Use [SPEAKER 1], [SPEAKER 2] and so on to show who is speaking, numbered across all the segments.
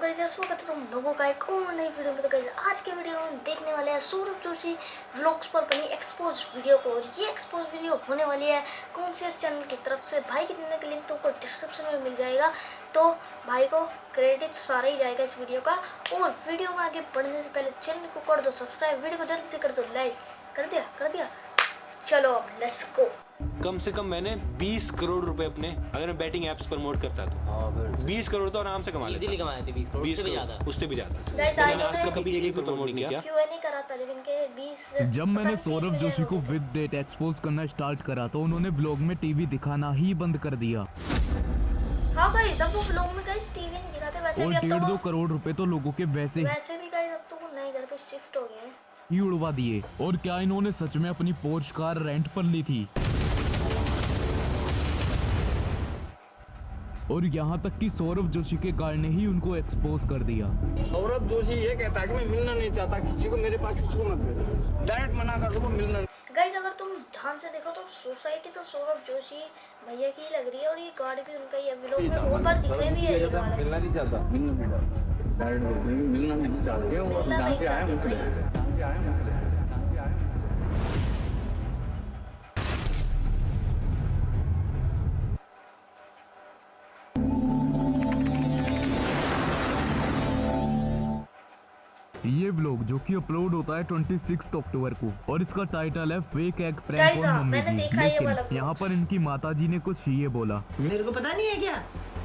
[SPEAKER 1] Guys स्वागत है तुम लोगों का एक और नई वीडियो में। तो गाइस आज के वीडियो में हम देखने वाले हैं सौरभ जोशी व्लॉग्स पर बनी एक्सपोज वीडियो को। और ये एक्सपोज वीडियो होने वाली है कॉन्शियस चैनल की तरफ से। भाई के चैनल का लिंक तुमको डिस्क्रिप्शन में मिल जाएगा, तो भाई को क्रेडिट सारा ही जाएगा इस वीडियो का। और वीडियो में आगे बढ़ने से पहले चैनल को कर दो सब्सक्राइब, वीडियो को जल्दी से कर दो लाइक। कर दिया। चलो अब लेट्स गो।
[SPEAKER 2] कम से कम मैंने 20 करोड़ रुपए अपने, अगर मैं बैटिंग एप्स प्रमोट करता तो 20 करोड़ तो आराम से कमा लेता।
[SPEAKER 3] इजीली कमाए थे 20 करोड़, उससे भी ज्यादा।
[SPEAKER 2] उससे भी ज्यादा।
[SPEAKER 1] गाइस
[SPEAKER 2] मैंने आज तक कभी एक भी प्रमोट नहीं किया।
[SPEAKER 1] क्यों नहीं करा था जब इनके 20
[SPEAKER 4] जब मैंने सौरभ जोशी को विद डेट एक्सपोज करना स्टार्ट करा तो उन्होंने ब्लॉग में टीवी दिखाना ही बंद कर दिया।
[SPEAKER 1] हाँ गाइस, अब वो ब्लॉग में गाइस टीवी नहीं दिखाते। वैसे
[SPEAKER 4] और
[SPEAKER 1] भी अब तो
[SPEAKER 4] 1.5-2 करोड़ रुपए तो लोगों के वैसे
[SPEAKER 1] भी गाइस अब तो वो नए घर पे शिफ्ट हो गए हैं
[SPEAKER 4] ही उड़वा दिए। और क्या इन्होंने सच में अपनी पोर्श कार रेंट पर ली थी? और यहाँ तक कि सौरभ जोशी के कार ने ही उनको एक्सपोज कर दिया।
[SPEAKER 5] सौरभ जोशी ये कहता है कि मैं मिलना नहीं चाहता किसी को, मेरे पास किसी को मत भेजो, डायरेक्ट मना कर दो, मिलना।
[SPEAKER 1] गाइस अगर तुम ध्यान से देखो तो सोसाइटी तो सौरभ जोशी भैया की लग रही है, और ये गाड़ी भी उनका ही है। व्लॉग में बहुत बार दिखे भी है ये गाड़ी।
[SPEAKER 5] मिलना नहीं चाहता, डायरेक्ट मिलना नहीं चाहते।
[SPEAKER 4] ये व्लॉग जो कि अपलोड होता है 26 अक्टूबर को, और इसका टाइटल है fake egg
[SPEAKER 1] Guys,
[SPEAKER 4] prank on mummy
[SPEAKER 1] मैंने
[SPEAKER 4] जी।
[SPEAKER 1] देखा ये वाला
[SPEAKER 4] लेकिन यहाँ
[SPEAKER 1] vlogs।
[SPEAKER 4] पर इनकी माताजी ने कुछ ये बोला।
[SPEAKER 6] मेरे को पता नहीं है क्या,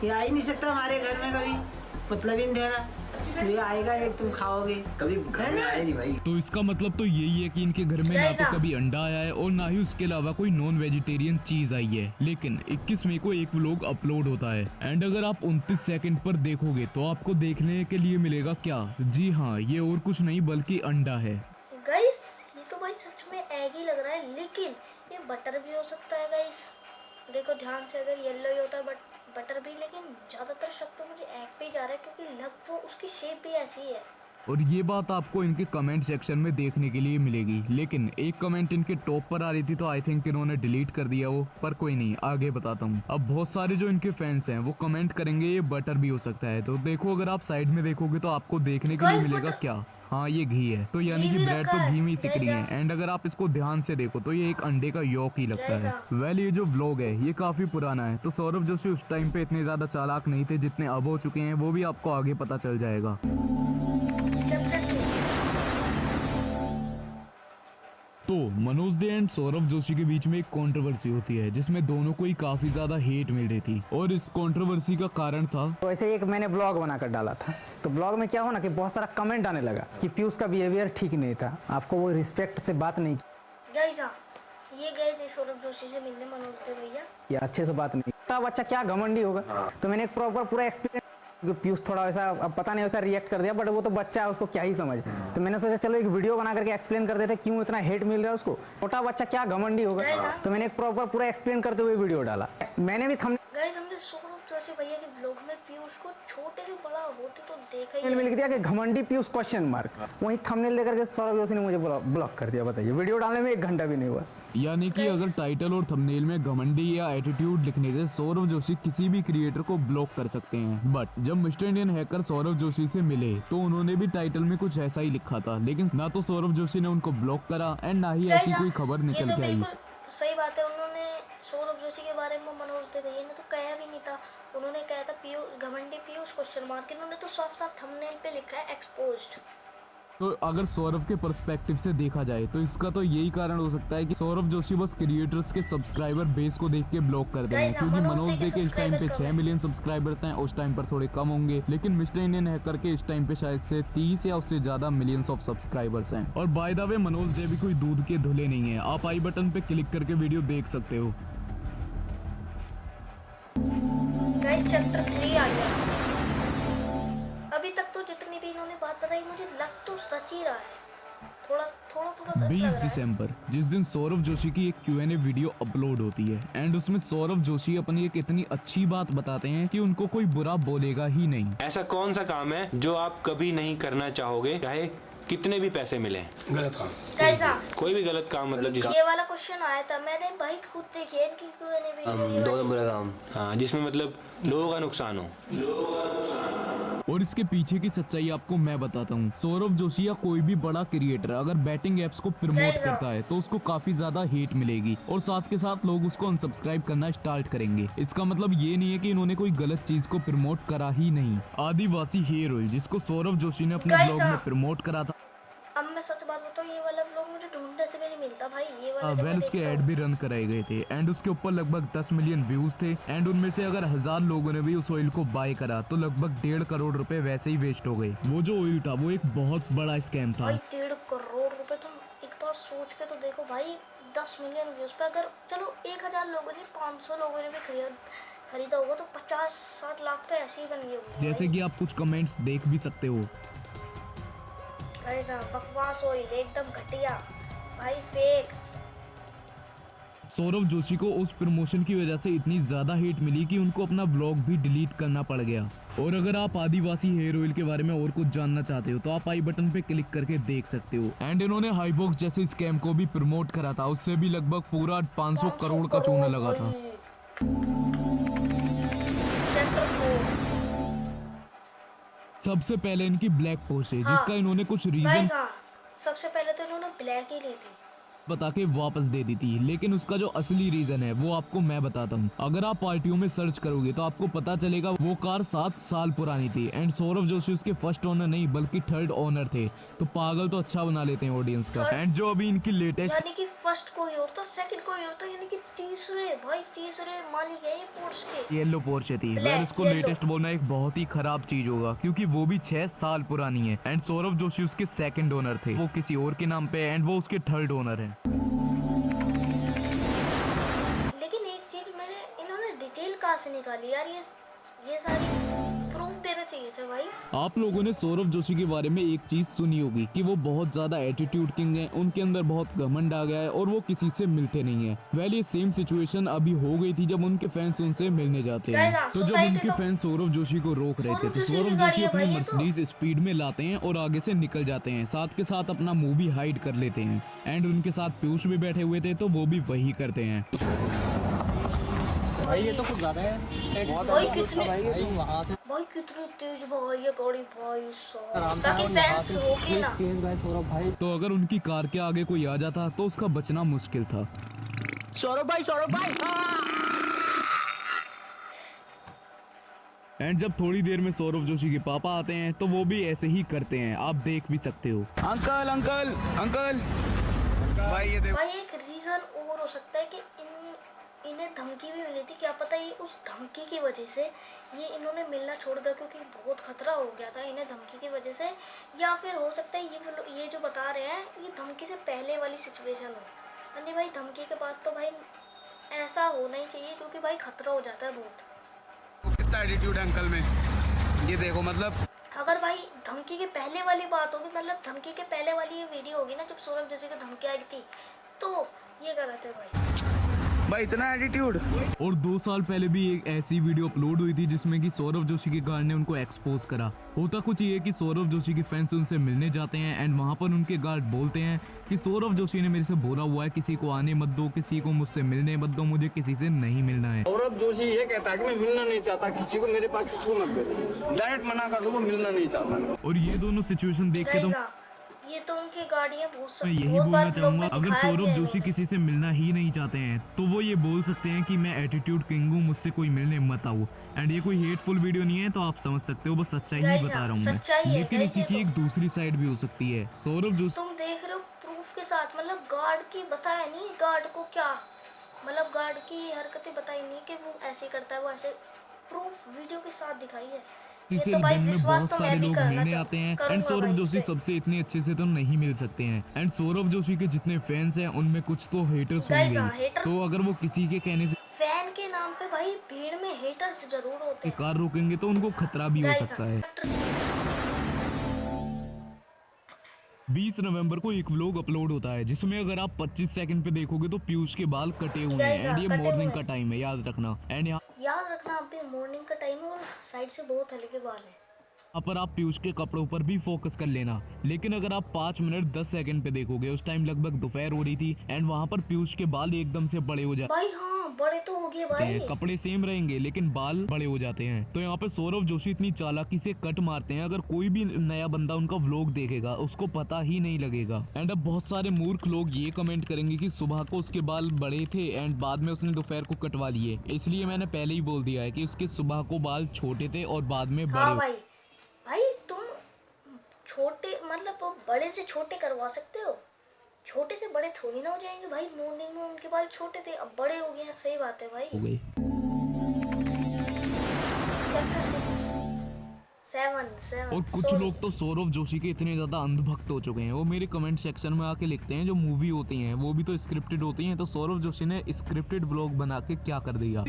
[SPEAKER 6] ये आ ही नहीं सकता हमारे घर में कभी, मतलब ही नहीं ठहरा। ये आएगा एक, तुम खाओगे, कभी घर में आए नहीं भाई।
[SPEAKER 4] तो इसका मतलब तो यही है कि इनके घर में ना
[SPEAKER 1] Guys,
[SPEAKER 4] तो कभी अंडा आया है और ना ही उसके अलावा कोई नॉन वेजिटेरियन चीज आई है। लेकिन 21 मई को एक व्लॉग अपलोड होता है, एंड अगर आप 29 सेकंड पर देखोगे तो आपको देखने के लिए मिलेगा क्या? जी हाँ, ये और कुछ नहीं बल्कि अंडा है।
[SPEAKER 1] गाइस ये तो भाई सच में एग ही लग रहा है, लेकिन ये बटर भी हो सकता है। गाइस देखो ध्यान से, अगर येलो ही होता है बटर भी, लेकिन ज्यादातर शक तो मुझे एग पे ही जा रहा है, क्योंकि लग वो उसकी शेप भी ऐसी ही है।
[SPEAKER 4] और ये बात आपको इनके कमेंट सेक्शन में देखने के लिए मिलेगी। लेकिन एक कमेंट इनके टॉप पर आ रही थी, तो आई थिंक इन्होंने डिलीट कर दिया वो, पर कोई नहीं, आगे बताता हूँ। अब बहुत सारे जो इनके फैंस हैं वो कमेंट करेंगे ये बटर भी हो सकता है। तो देखो, अगर आप साइड में देखोगे तो आपको देखने के लिए
[SPEAKER 1] Guys,
[SPEAKER 4] मिलेगा
[SPEAKER 1] butter-
[SPEAKER 4] क्या? हाँ, ये घी है। तो यानी
[SPEAKER 1] घी
[SPEAKER 4] कि
[SPEAKER 1] भी
[SPEAKER 4] ब्रेड
[SPEAKER 1] रखा
[SPEAKER 4] तो
[SPEAKER 1] है।
[SPEAKER 4] घी में ही सिक रही है।
[SPEAKER 1] Guys,
[SPEAKER 4] एंड अगर आप इसको ध्यान से देखो तो ये एक अंडे का यॉक ही लगता
[SPEAKER 1] Guys,
[SPEAKER 4] है। वेल, ये जो व्लॉग है ये काफी पुराना है, तो सौरभ जोशी उस टाइम पे इतने ज्यादा चालाक नहीं थे जितने अब हो चुके हैं, वो भी आपको आगे पता चल जाएगा। तो मनोज दे एंड सौरभ जोशी के बीच में एक कंट्रोवर्सी होती है, जिसमें दोनों को ही काफी ज्यादा हेट मिल रही थी। और इस कंट्रोवर्सी का कारण था,
[SPEAKER 7] तो ऐसे एक मैंने ब्लॉग बनाकर डाला था, तो ब्लॉग में क्या हो ना कि बहुत सारा कमेंट आने लगा कि पीयूष का बिहेवियर ठीक नहीं था, आपको वो रिस्पेक्ट से बात नहीं की,
[SPEAKER 1] गाइस ये गए थे सौरभ जोशी से मिलने मनोज दे भैया,
[SPEAKER 7] या अच्छे से बात नहीं। छोटा बच्चा क्या घमंडी होगा। तो मैंने एक प्रॉपर पूरा एक्सपीरियंस, पीयूष थोड़ा वैसा, अब पता नहीं वैसा रिएक्ट कर दिया, बट वो तो बच्चा है, उसको क्या ही समझ। तो मैंने सोचा चलो एक वीडियो बना करके एक्सप्लेन कर देते क्यों इतना हेट मिल रहा है उसको। छोटा बच्चा क्या घमंडी होगा। तो मैंने एक प्रॉपर पूरा एक्सप्लेन करते हुए वीडियो डाला। मैंने भी
[SPEAKER 1] गाइस हमने सौरभ जोशी भैया के ब्लॉग में पीयूष को छोटे से बड़ा होते तो देखा ही
[SPEAKER 7] थंबनेल में लिख दिया कि घमंडी पीयूष क्वेश्चन मार्क, वहीं थंबनेल लेकर के सौरभ जोशी ने मुझे ब्लॉक कर दिया। बताइए, वीडियो डालने में 1 घंटा भी नहीं हुआ।
[SPEAKER 4] यानी कि अगर टाइटल और थंबनेल में घमंडी या एटीट्यूड लिखने से सौरभ जोशी किसी भी क्रिएटर को ब्लॉक कर सकते हैं। बट जब mister Indian hacker Saurabh Joshi से मिले तो उन्होंने भी टाइटल में कुछ ऐसा ही लिखा था, लेकिन ना तो सौरभ जोशी ने उनको ब्लॉक करा एंड ना ही ऐसी कोई खबर निकल के आई।
[SPEAKER 1] सही बात है, उन्होंने सौरभ जोशी के बारे में मनोज दे भैया ने तो कहा भी नहीं था। उन्होंने कहा था पीयूष घमंडी पीयूष क्वेश्चन मार्क, इन्होंने तो साफ साफ थंबनेल पे लिखा है एक्सपोज्ड।
[SPEAKER 4] तो अगर सौरभ के पर्सपेक्टिव से देखा जाए तो इसका तो यही कारण हो सकता है कि सौरभ जोशी बस क्रिएटर्स के सब्सक्राइबर बेस को देख के ब्लॉक कर देंगे, क्योंकि मनोज दे के इस टाइम पे 6 मिलियन सब्सक्राइबर्स हैं, उस टाइम पर थोड़े कम होंगे, लेकिन मिस्टर इंडियन हैकर के इस टाइम पे शायद से 30 या उससे ज्यादा मिलियंस ऑफ सब्सक्राइबर्स हैं। और बाय द वे, मनोज दे भी कोई दूध के धुले नहीं है। आप आई बटन पे क्लिक करके वीडियो देख सकते हो।
[SPEAKER 1] गाइस चैप्टर 3 आ गया। अभी तक तो जितनी भी इन्होंने बात बताई मुझे लग तो सच ही रहा है, थोड़ा सच लग
[SPEAKER 4] 20
[SPEAKER 1] रहा है।
[SPEAKER 4] दिसंबर, जिस दिन सौरभ जोशी की एक Q&A वीडियो अपलोड होती है, एंड उसमें सौरभ जोशी अपनी एक इतनी अच्छी बात बताते हैं कि उनको कोई बुरा बोलेगा ही नहीं।
[SPEAKER 2] ऐसा कौन सा काम है जो आप कभी नहीं करना चाहोगे, चाहे कितने भी पैसे मिले?
[SPEAKER 5] गलत काम,
[SPEAKER 1] गाइस
[SPEAKER 2] कोई भी गलत काम, मतलब जिस
[SPEAKER 1] ये वाला क्वेश्चन आया था, मैंने भाई खुद देखी है इनकी Q&A वीडियो। ये
[SPEAKER 3] दो
[SPEAKER 1] वाली।
[SPEAKER 3] नंबर का काम।
[SPEAKER 2] हाँ, जिसमें मतलब लोगों का नुकसान हो।
[SPEAKER 4] और इसके पीछे की सच्चाई आपको मैं बताता हूँ। सौरभ जोशी या कोई भी बड़ा क्रिएटर अगर बैटिंग एप्स को प्रमोट करता है तो उसको काफी ज्यादा हेट मिलेगी और साथ के साथ लोग उसको अनसब्सक्राइब करना स्टार्ट करेंगे। इसका मतलब ये नहीं है कि इन्होंने कोई गलत चीज को प्रमोट करा ही नहीं। आदिवासी हेयर ऑयल जिसको सौरभ जोशी ने अपने ब्लॉग में प्रमोट करा था,
[SPEAKER 1] अब मैं सच बात बताऊं, ये वाला व्लॉग मुझे ढूंढने से भी नहीं मिलता भाई। ये वाला जब मैं
[SPEAKER 4] उसके
[SPEAKER 1] देखता
[SPEAKER 4] ऐड
[SPEAKER 1] हूं-
[SPEAKER 4] भी रन कराए गए थे एंड उसके ऊपर लगभग 10 मिलियन व्यूज थे एंड उनमें से अगर 1000 लोगों ने भी उस ऑयल को बाय करा तो लगभग 1.5 करोड़ रुपए वैसे ही वेस्ट हो गए। वो जो ऑयल था वो एक बहुत बड़ा स्कैम था।
[SPEAKER 1] भाई 1.5 करोड़ रुपए, तुम एक बार सोच के तो देखो भाई। 10 मिलियन व्यूज पे अगर चलो 1000 लोगों ने, 500 लोगों ने भी खरीदा होगा तो 50-60 लाख तो ऐसे ही बन गए होंगे।
[SPEAKER 4] जैसे कि आप कुछ कमेंट्स देख भी सकते हो।
[SPEAKER 1] गाइस बकवास ऑयल एकदम घटिया भाई, फेक।
[SPEAKER 4] सौरभ जोशी को उस प्रमोशन की वजह से इतनी ज्यादा हिट मिली कि उनको अपना ब्लॉग भी डिलीट करना पड़ गया। और अगर आप आदिवासी हेयर ऑयल के बारे में और कुछ जानना चाहते हो तो आप आई बटन पे क्लिक करके देख सकते हो। एंड इन्होंने हाईबॉक्स जैसे स्कैम को भी प्रमोट करा था, उससे भी लगभग पूरा 500 करोड़ का चूना लगा था। सबसे पहले इनकी ब्लैक पोस्ट है जिसका इन्होंने कुछ रीजन
[SPEAKER 1] गाइस सबसे पहले तो इन्होंने ब्लैक ही ली थी,
[SPEAKER 4] बता के वापस दे दी थी, लेकिन उसका जो असली रीजन है वो आपको मैं बताता हूँ। अगर आप पार्टियों में सर्च करोगे तो आपको पता चलेगा वो कार 7 साल पुरानी थी एंड सौरभ जोशी उसके फर्स्ट ओनर नहीं बल्कि थर्ड ओनर थे। तो पागल तो अच्छा बना लेते हैं ऑडियंस का। एंड जो अभी इनकी लेटेस्ट,
[SPEAKER 1] यानी कि फर्स्ट कोई और था, सेकंड कोई और था, यानी कि तीसरे मालिक है ये पोर्श के।
[SPEAKER 4] येलो पोर्शे थी,
[SPEAKER 1] Black,
[SPEAKER 4] वैसे उसको
[SPEAKER 1] yellow।
[SPEAKER 4] लेटेस्ट बोलना एक बहुत ही खराब चीज होगा क्योंकि वो भी 6 साल पुरानी है एंड सौरभ जोशी उसके सेकंड ओनर थे, वो किसी और के नाम पे एंड वो उसके थर्ड ओनर है।
[SPEAKER 1] लेकिन एक चीज मैंने, इन्होंने डिटेल कहाँ से निकाली यार? ये सारी प्रूफ देना चाहिए था भाई।
[SPEAKER 4] आप लोगों ने सौरभ जोशी के बारे में एक चीज सुनी होगी कि वो बहुत ज्यादा एटीट्यूड किंग हैं, उनके अंदर बहुत घमंड आ गया है और वो किसी से मिलते नहीं है। वेल ये सेम सिचुएशन अभी हो गई थी जब उनके फैंस उनसे मिलने जाते हैं। तो जब
[SPEAKER 1] सोसाइटी
[SPEAKER 4] उनके
[SPEAKER 1] तो-
[SPEAKER 4] फैंस सौरभ जोशी को रोक रहे थे
[SPEAKER 1] सौरभ
[SPEAKER 4] तो
[SPEAKER 1] जोशी की
[SPEAKER 4] सौरभ
[SPEAKER 1] गाड़ी
[SPEAKER 4] जोशी
[SPEAKER 1] है
[SPEAKER 4] अपने
[SPEAKER 1] भाई ये तो।
[SPEAKER 4] मर्सिडीज स्पीड में लाते हैं और आगे से निकल जाते हैं, साथ के साथ अपना मुंह भी हाइड कर लेते हैं। एंड उनके साथ पीयूष भी बैठे हुए थे तो वो भी वही करते हैं।
[SPEAKER 5] भाई ये तो कुछ ज्यादा है।
[SPEAKER 1] भाई कितने
[SPEAKER 5] वहाँ से
[SPEAKER 1] भाई कितनी तेज भाई ये गाड़ी भाई साहब, ताकि फैंस रोके ना।
[SPEAKER 5] सौरभ भाई,
[SPEAKER 4] तो अगर उनकी कार के आगे कोई आ जाता तो उसका बचना मुश्किल था।
[SPEAKER 5] सौरभ भाई
[SPEAKER 4] एंड जब थोड़ी देर में सौरभ जोशी के पापा आते हैं तो वो भी ऐसे ही करते हैं, आप देख भी सकते हो।
[SPEAKER 5] अंकल अंकल अंकल भाई ये देखो।
[SPEAKER 1] भाई एक रीजन और हो सकता है कि इन्हें धमकी भी मिली थी, क्या पता ये उस धमकी की वजह से ये इन्होंने मिलना छोड़ दिया क्योंकि बहुत खतरा हो गया था इन्हें धमकी की वजह से। या फिर हो सकता है ये जो बता रहे हैं ये धमकी से पहले वाली सिचुएशन हो, यानी भाई धमकी के बाद तो भाई ऐसा होना ही चाहिए क्योंकि भाई खतरा हो जाता है बहुत।
[SPEAKER 5] कितना एटीट्यूड है अंकल में, ये देखो। मतलब
[SPEAKER 1] अगर भाई धमकी के पहले वाली बात होगी, मतलब धमकी के पहले वाली ये वीडियो होगी ना जब सौरभ जोशी को धमकी आई थी, तो ये गलत है भाई
[SPEAKER 5] इतना एटीट्यूड।
[SPEAKER 4] और 2 साल पहले भी एक ऐसी वीडियो अपलोड हुई थी जिसमें कि सौरभ जोशी की गार्ड ने उनको एक्सपोज करा। होता कुछ ये कि सौरभ जोशी के फैंस उनसे मिलने जाते हैं एंड वहां पर उनके गार्ड बोलते हैं कि सौरभ जोशी ने मेरे से बोला हुआ है किसी को आने मत दो, किसी को मुझसे मिलने मत दो, मुझे किसी से नहीं मिलना है।
[SPEAKER 5] सौरभ जोशी ये कहता है कि मैं मिलना नहीं चाहता किसी को, मेरे पास किसी को मत भेजो, डायरेक्ट मना कर दो, वो मिलना नहीं चाहता।
[SPEAKER 4] और ये दोनों सिचुएशन देख के तो
[SPEAKER 1] गाइस ये तो उनकी गाड़ियां बहुत
[SPEAKER 4] मैं यही
[SPEAKER 1] बहुत
[SPEAKER 4] बोलना
[SPEAKER 1] बार व्लॉग
[SPEAKER 4] चाहूंगा,
[SPEAKER 1] में
[SPEAKER 4] अगर
[SPEAKER 1] दिखाया भी
[SPEAKER 4] सौरभ
[SPEAKER 1] है
[SPEAKER 4] जोशी
[SPEAKER 1] इन्होंने।
[SPEAKER 4] किसी से मिलना ही नहीं चाहते हैं तो वो ये बोल सकते हैं कि मैं एटीट्यूड किंग हूँ, मुझसे कोई मिलने मत आओ। एंड ये कोई हेटफुल वीडियो नहीं है तो आप समझ सकते हो, बस सच्चाई ही
[SPEAKER 1] Guys,
[SPEAKER 4] बता रहा हूँ
[SPEAKER 1] सच्चाई
[SPEAKER 4] मैं।
[SPEAKER 1] है,
[SPEAKER 4] लेकिन
[SPEAKER 1] guys,
[SPEAKER 4] इसी
[SPEAKER 1] ये
[SPEAKER 4] की
[SPEAKER 1] तो-
[SPEAKER 4] एक दूसरी साइड भी हो सकती है। सौरभ जोशी
[SPEAKER 1] तुम देख रहे हो प्रूफ के साथ, मतलब गार्ड की बताया नहीं, गार्ड को क्या मतलब गार्ड की हरकतें बताई नहीं कि वो ऐसे करता है, वो ऐसे प्रूफ वीडियो के साथ दिखाई है। ये
[SPEAKER 4] से
[SPEAKER 1] तो भाई
[SPEAKER 4] दिन में
[SPEAKER 1] विश्वास
[SPEAKER 4] बहुत
[SPEAKER 1] तो
[SPEAKER 4] सारे
[SPEAKER 1] मैं भी
[SPEAKER 4] लोग
[SPEAKER 1] करना
[SPEAKER 4] मिलने आते हैं एंड
[SPEAKER 1] करूंगा
[SPEAKER 4] सौरभ
[SPEAKER 1] भाई
[SPEAKER 4] जोशी
[SPEAKER 1] इस पे।
[SPEAKER 4] सबसे इतने अच्छे से तो नहीं मिल सकते हैं। एंड सौरभ जोशी के जितने फैंस हैं उनमें कुछ तो हेटर्स
[SPEAKER 1] Guys,
[SPEAKER 4] होंगे
[SPEAKER 1] हाँ,
[SPEAKER 4] ही।
[SPEAKER 1] haters-
[SPEAKER 4] तो अगर वो किसी के कहने से
[SPEAKER 1] फैन के नाम पे भाई भीड़ में हेटर्स जरूर होते हैं।
[SPEAKER 4] कार रोकेंगे तो उनको खतरा भी हो
[SPEAKER 1] Guys,
[SPEAKER 4] सकता है।
[SPEAKER 1] Chapter 6
[SPEAKER 4] 20 नवंबर को एक व्लॉग अपलोड होता है जिसमें अगर आप 25 सेकंड पे देखोगे तो पीयूष के बाल कटे हुए हैं
[SPEAKER 1] Guys,
[SPEAKER 4] एंड ये
[SPEAKER 1] कटे हुए
[SPEAKER 4] मॉर्निंग
[SPEAKER 1] हैं।
[SPEAKER 4] का टाइम है, याद रखना। एंड यहाँ
[SPEAKER 1] याद रखना अभी मॉर्निंग का टाइम है और साइड से बहुत हल्के बाल है।
[SPEAKER 4] पर आप पीयूष के कपड़ों पर भी फोकस कर लेना। लेकिन अगर आप 5 मिनट 10 सेकंड पे देखोगे उस टाइम लगभग दोपहर हो रही थी एंड वहाँ पर पीयूष के बाल एकदम से बड़े हो जाते
[SPEAKER 1] भाई हाँ बड़े तो हो गए भाई।
[SPEAKER 4] कपड़े सेम रहेंगे लेकिन बाल बड़े हो जाते हैं। तो यहाँ पे सौरभ जोशी इतनी चालाकी से कट मारते हैं, अगर कोई भी नया बंदा उनका व्लॉग देखेगा उसको पता ही नहीं लगेगा। एंड अब बहुत सारे मूर्ख लोग ये कमेंट करेंगे कि सुबह को उसके बाल बड़े थे एंड बाद में उसने दोपहर को कटवा लिए। इसलिए मैंने पहले ही बोल दिया है कि उसके सुबह को बाल छोटे थे और बाद में बड़े
[SPEAKER 1] हाँ भाई, भाई तुम छोटे मतलब बड़े से छोटे करवा सकते हो, छोटे से बड़े थोड़ी ना हो जाएंगे भाई। मॉर्निंग में उनके बाल छोटे थे, अब बड़े हो गए हैं। सही बात है भाई।
[SPEAKER 4] हो गए।
[SPEAKER 1] चैप्टर 7
[SPEAKER 4] और कुछ लोग तो सौरभ जोशी के इतने ज्यादा अंधभक्त हो चुके हैं, वो मेरे कमेंट सेक्शन में आके लिखते हैं जो मूवी होती हैं वो भी तो स्क्रिप्टेड होती हैं, तो सौरभ जोशी ने स्क्रिप्टेड व्लॉग बना के क्या कर दिया।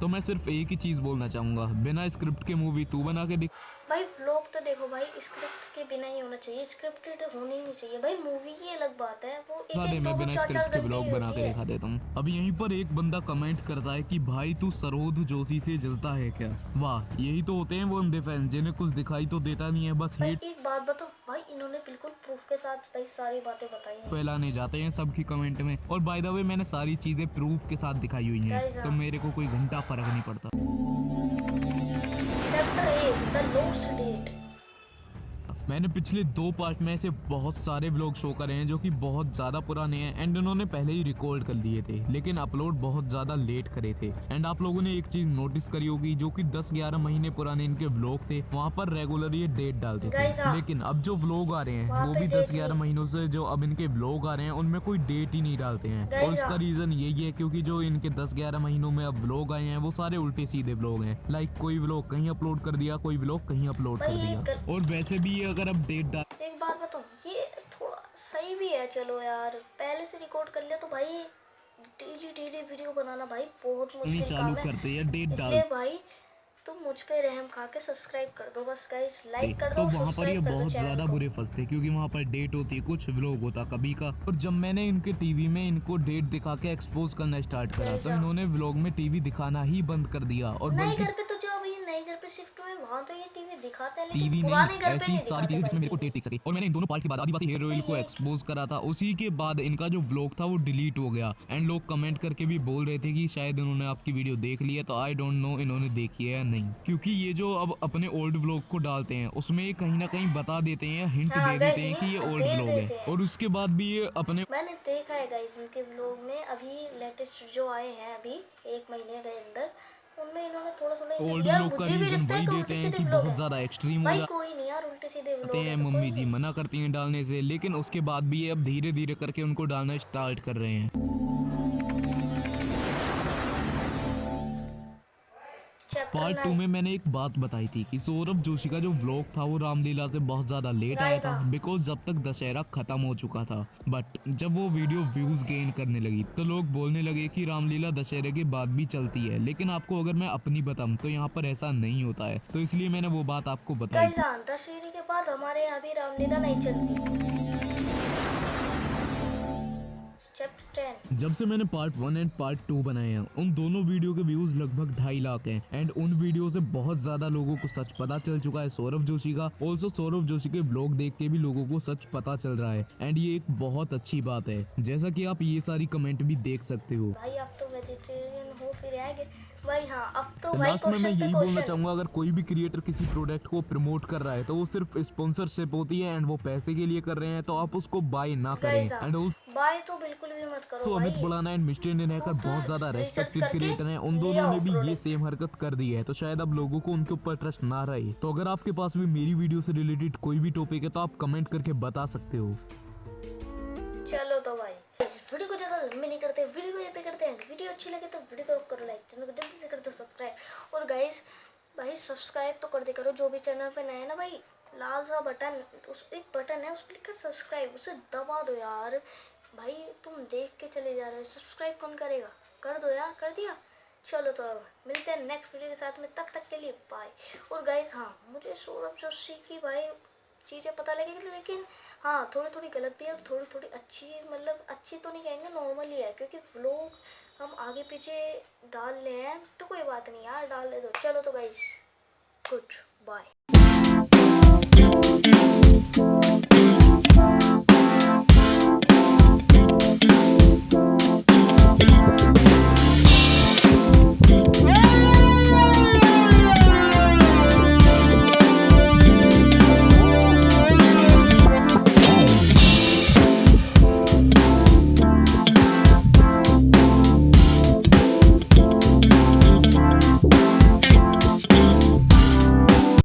[SPEAKER 4] तो मैं सिर्फ एक ही चीज बोलना चाहूंगा, बिना स्क्रिप्ट के मूवी तू बना के दिख।
[SPEAKER 1] भाई व्लॉग तो देखो भाई, स्क्रिप्ट के बिना ही होना चाहिए, स्क्रिप्टेड होनी नहीं चाहिए भाई। मूवी की अलग बात है, वो एक
[SPEAKER 4] मैं
[SPEAKER 1] दो
[SPEAKER 4] बिना
[SPEAKER 1] 4
[SPEAKER 4] स्क्रिप्ट के
[SPEAKER 1] घंटे
[SPEAKER 4] ब्लॉग
[SPEAKER 1] की
[SPEAKER 4] बना
[SPEAKER 1] होती
[SPEAKER 4] के
[SPEAKER 1] है।
[SPEAKER 4] दिखा देता हूँ। अब यहीं पर एक बंदा कमेंट करता है कि भाई तू सरोद जोशी से जलता है क्या। वाह, यही तो होते हैं वो अंधे फैन जिन्हें कुछ दिखाई तो देता नहीं है, बस
[SPEAKER 1] भाई
[SPEAKER 4] हेट
[SPEAKER 1] एक बात बताओ भाई, इन्होंने बिल्कुल प्रूफ के साथ भाई सारी बातें बताई हैं।
[SPEAKER 4] फैलाने जाते हैं सबकी कमेंट में। और बाय द वे मैंने सारी चीजें प्रूफ के साथ दिखाई हुई हैं,
[SPEAKER 1] Guys,
[SPEAKER 4] तो मेरे को कोई घंटा फर्क नहीं पड़ता।
[SPEAKER 1] Chapter 8 the lost date.
[SPEAKER 4] मैंने पिछले 2 पार्ट में ऐसे बहुत सारे व्लॉग शो करे हैं जो कि बहुत ज़्यादा पुराने हैं एंड उन्होंने पहले ही रिकॉर्ड कर लिए थे, लेकिन अपलोड बहुत ज़्यादा लेट करे थे। एंड आप लोगों ने एक चीज़ नोटिस करी होगी, जो कि 10-11 महीने पुराने इनके व्लॉग थे, वहाँ पर रेगुलर ये डेट डालते थे।
[SPEAKER 1] Guys, हाँ।
[SPEAKER 4] लेकिन अब जो व्लॉग आ रहे हैं
[SPEAKER 1] वहाँ
[SPEAKER 4] वो
[SPEAKER 1] पे
[SPEAKER 4] भी
[SPEAKER 1] date
[SPEAKER 4] 10-11
[SPEAKER 1] नहीं।
[SPEAKER 4] महीनों से जो अब इनके व्लॉग आ रहे हैं उनमें कोई डेट ही नहीं डालते हैं।
[SPEAKER 1] Guys,
[SPEAKER 4] और इसका
[SPEAKER 1] हाँ।
[SPEAKER 4] रीज़न यही है क्योंकि जो इनके 10-11 महीनों में अब व्लॉग आए हैं वो सारे उल्टे सीधे व्लॉग हैं। लाइक कोई व्लॉग कहीं अपलोड कर दिया, कोई व्लॉग कहीं अपलोड
[SPEAKER 1] भाई
[SPEAKER 4] कर
[SPEAKER 1] ये
[SPEAKER 4] दिया। और वैसे भी ये अगर अब डेट डाल
[SPEAKER 1] एक बात बताऊं, ये थोड़ा सही भी है। चलो यार, पहले से रिकॉर्ड कर लिया तो भाई डेली वीडियो बनाना भाई बहुत मुश्किल
[SPEAKER 4] चालू
[SPEAKER 1] काम है।
[SPEAKER 4] करते हैं डेट डाल,
[SPEAKER 1] इसलिए भाई तुम मुझ पे रहम खा के सब्सक्राइब कर दो बस गाइस, लाइक कर
[SPEAKER 4] तो
[SPEAKER 1] दो,
[SPEAKER 4] वहाँ पर ये
[SPEAKER 1] सब्सक्राइब कर दो
[SPEAKER 4] बहुत
[SPEAKER 1] चैनल
[SPEAKER 4] ज्यादा
[SPEAKER 1] को।
[SPEAKER 4] बुरे फंसते क्योंकि वहाँ पर डेट होती है, कुछ व्लॉग होता कभी का। और जब मैंने इनके टीवी में इनको डेट दिखा के एक्सपोज करना स्टार्ट करा तो इन्होंने व्लॉग में टीवी दिखाना ही बंद कर दिया। और
[SPEAKER 1] नए
[SPEAKER 4] बल्कि
[SPEAKER 1] घर पे तो जो अभी नए घर पे शिफ्ट हुए वहाँ तो ये टीवी दिखाते हैं,
[SPEAKER 4] टीवी
[SPEAKER 1] लेकिन
[SPEAKER 4] नहीं,
[SPEAKER 1] पुराने घर पे
[SPEAKER 4] ऐसी
[SPEAKER 1] नहीं
[SPEAKER 4] सारी
[SPEAKER 1] दिखाते
[SPEAKER 4] चीजें जिसमें मेरे को
[SPEAKER 1] भाई।
[SPEAKER 4] डेट दिख सके। और मैंने इन दोनों पार्ट के बाद आदिवासी हेयर ऑयल को
[SPEAKER 1] ये-
[SPEAKER 4] एक्सपोज करा था, उसी के बाद इनका जो व्लॉग था वो डिलीट हो गया। एंड लोग कमेंट करके भी बोल रहे थे कि शायद इन्होंने आपकी वीडियो देख ली है, तो आई डोंट नो इन्होंने देखी है या नहीं, क्योंकि ये जो अब अपने ओल्ड व्लॉग को डालते हैं उसमें ये कहीं ना कहीं बता देते हैं, हिंट
[SPEAKER 1] हाँ,
[SPEAKER 4] दे
[SPEAKER 1] guys,
[SPEAKER 4] देते हैं कि ये
[SPEAKER 1] hint
[SPEAKER 4] ओल्ड
[SPEAKER 1] दे
[SPEAKER 4] व्लॉग
[SPEAKER 1] देते
[SPEAKER 4] है।
[SPEAKER 1] हैं।
[SPEAKER 4] और उसके बाद भी ये अपने
[SPEAKER 1] मैंने देखा है गाइस इनके व्लॉग में, अभी लेटेस्ट जो आए हैं अभी 1 महीने के अंदर, उनमें इन्होंने थोड़ा hint
[SPEAKER 4] ओल्ड
[SPEAKER 1] दिया।
[SPEAKER 4] व्लॉग का
[SPEAKER 1] मुझे भी
[SPEAKER 4] रीजन
[SPEAKER 1] लगता है
[SPEAKER 4] वही
[SPEAKER 1] कि
[SPEAKER 4] देते
[SPEAKER 1] उल्टे
[SPEAKER 4] हैं
[SPEAKER 1] सीधे
[SPEAKER 4] कि
[SPEAKER 1] व्लॉग
[SPEAKER 4] बहुत
[SPEAKER 1] है
[SPEAKER 4] ज्यादा एक्सट्रीम हो
[SPEAKER 1] भाई।
[SPEAKER 4] जाते
[SPEAKER 1] कोई नहीं यार, उल्टे सीधे व्लॉग
[SPEAKER 4] हैं,
[SPEAKER 1] है तो
[SPEAKER 4] मम्मी
[SPEAKER 1] कोई
[SPEAKER 4] जी
[SPEAKER 1] नहीं।
[SPEAKER 4] मना करती हैं डालने से, लेकिन उसके बाद भी ये अब धीरे धीरे करके उनको डालना स्टार्ट कर रहे हैं।
[SPEAKER 1] चैप्टर
[SPEAKER 4] पार्ट 2 में मैंने एक बात बताई थी कि सौरभ जोशी का जो व्लॉग था वो रामलीला से बहुत ज्यादा लेट आया था, बिकॉज जब तक दशहरा खत्म हो चुका था। बट जब वो वीडियो व्यूज गेन करने लगी तो लोग बोलने लगे कि रामलीला दशहरे के बाद भी चलती है। लेकिन आपको अगर मैं अपनी बताऊं तो यहाँ पर ऐसा नहीं होता है, तो इसलिए मैंने वो बात आपको बताई।
[SPEAKER 1] गाइस हाँ, दशहरे के बाद हमारे यहाँ भी रामलीला नहीं चलती। चैप्टर 10
[SPEAKER 4] जब से मैंने पार्ट 1 एंड पार्ट 2 बनाए हैं उन दोनों वीडियो के व्यूज लगभग 2.5 लाख हैं। एंड उन वीडियो से बहुत ज्यादा लोगों को सच पता चल चुका है सौरभ जोशी का। ऑल्सो सौरभ जोशी के ब्लॉग देख के भी लोगों को सच पता चल रहा है, एंड ये एक बहुत अच्छी बात है, जैसा कि आप ये सारी कमेंट भी देख सकते हो।
[SPEAKER 1] भाई आप तो वेजिटेरियन हो फिर आगे भाई। हाँ अब तो भाई
[SPEAKER 4] लास्ट में मैं
[SPEAKER 1] क्वेश्चन पे
[SPEAKER 4] यही बोलना
[SPEAKER 1] क्वेश्चन।
[SPEAKER 4] चाहूंगा, अगर कोई भी क्रिएटर किसी प्रोडक्ट को प्रमोट कर रहा है तो वो सिर्फ स्पॉन्सरशिप होती है एंड वो पैसे के लिए कर रहे हैं, तो आप उसको बाय ना करें।
[SPEAKER 1] गाइस
[SPEAKER 4] एंड
[SPEAKER 1] बाय तो बिल्कुल भी मत करो
[SPEAKER 4] तो
[SPEAKER 1] भाई।
[SPEAKER 4] अमित बुलाना एंड मिस्टर इंडियन हैकर
[SPEAKER 1] खुद
[SPEAKER 4] बहुत ज्यादा
[SPEAKER 1] research
[SPEAKER 4] रेस्पेक्टेड
[SPEAKER 1] करके
[SPEAKER 4] क्रिएटर हैं, उन
[SPEAKER 1] ले
[SPEAKER 4] दोनों
[SPEAKER 1] आओ
[SPEAKER 4] ने भी ये
[SPEAKER 1] product।
[SPEAKER 4] सेम हरकत कर दी है, तो शायद अब लोगों को उनके ऊपर ट्रस्ट ना रहे। तो अगर आपके पास भी मेरी वीडियो से रिलेटेड कोई भी टॉपिक है तो आप कमेंट करके बता सकते हो।
[SPEAKER 1] चलो तो भाई इस वीडियो को ज़्यादा लंबी नहीं करते, वीडियो को ये पे करते हैं। वीडियो अच्छी लगे तो वीडियो को करो लाइक, चैनल को जल्दी से कर दो सब्सक्राइब। और गाइस भाई सब्सक्राइब तो कर दे करो, जो भी चैनल पे नया है ना भाई, लाल सा बटन, उस एक बटन है उस पर लिखा सब्सक्राइब, उसे दबा दो यार। भाई तुम देख के चले जा रहे हो, सब्सक्राइब कौन करेगा? कर दो यार, कर दिया। चलो तो अब मिलते हैं नेक्स्ट वीडियो के साथ में, तब तक के लिए बाय। और गाइस हाँ, मुझे सौरभ जोशी की भाई चीज़ें पता लगेगी, लेकिन हाँ थोड़ी थोड़ी गलत भी है और थोड़ी थोड़ी अच्छी, मतलब अच्छी तो नहीं कहेंगे, नॉर्मल ही है, क्योंकि व्लॉग हम आगे पीछे डाल ले हैं तो कोई बात नहीं यार, डाल ले दो। चलो तो गाइस गुड बाय।